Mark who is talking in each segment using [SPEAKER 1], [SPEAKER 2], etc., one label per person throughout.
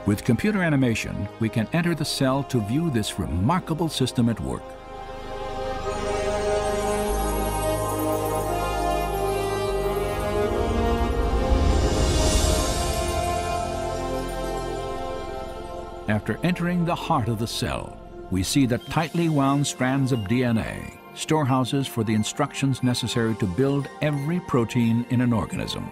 [SPEAKER 1] With computer animation, we can enter the cell to view this remarkable system at work. After entering the heart of the cell, we see the tightly wound strands of DNA, storehouses for the instructions necessary to build every protein in an organism.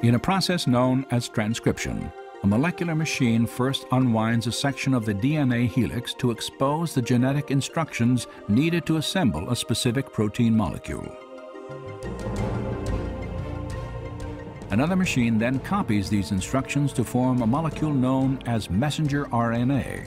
[SPEAKER 1] In a process known as transcription, a molecular machine first unwinds a section of the DNA helix to expose the genetic instructions needed to assemble a specific protein molecule. Another machine then copies these instructions to form a molecule known as messenger RNA.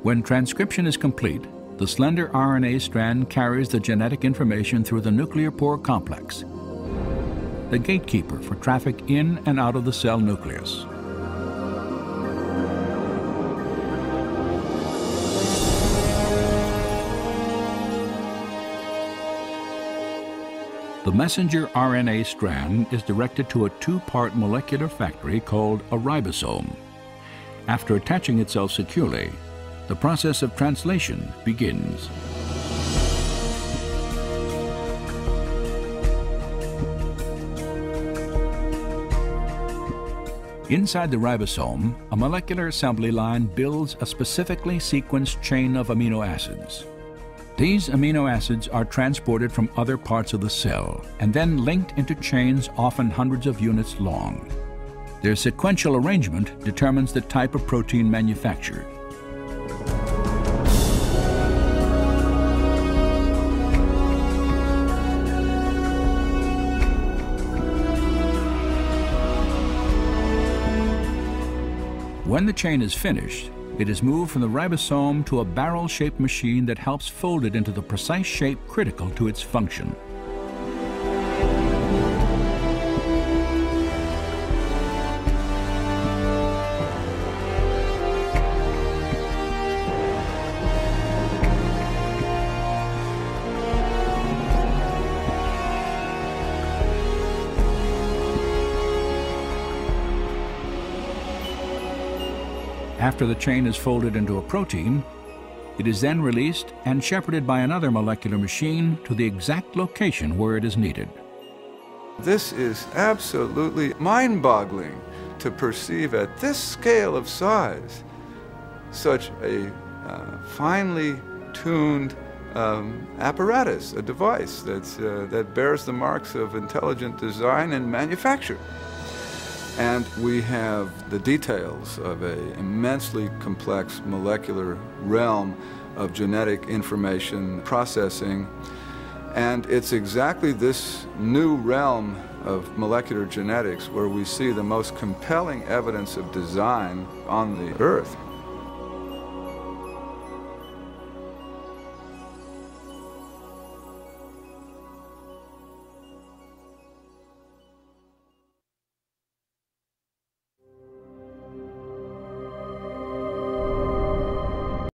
[SPEAKER 1] When transcription is complete, the slender RNA strand carries the genetic information through the nuclear pore complex, the gatekeeper for traffic in and out of the cell nucleus. The messenger RNA strand is directed to a two-part molecular factory called a ribosome. After attaching itself securely, the process of translation begins. Inside the ribosome, a molecular assembly line builds a specifically sequenced chain of amino acids. These amino acids are transported from other parts of the cell and then linked into chains often hundreds of units long. Their sequential arrangement determines the type of protein manufactured. When the chain is finished, it is moved from the ribosome to a barrel-shaped machine that helps fold it into the precise shape critical to its function. After the chain is folded into a protein, it is then released and shepherded by another molecular machine to the exact location where it is needed.
[SPEAKER 2] This is absolutely mind-boggling to perceive at this scale of size such a finely tuned apparatus, a device that bears the marks of intelligent design and manufacture. And we have the details of an immensely complex molecular realm of genetic information processing. And it's exactly this new realm of molecular genetics where we see the most compelling evidence of design on the Earth.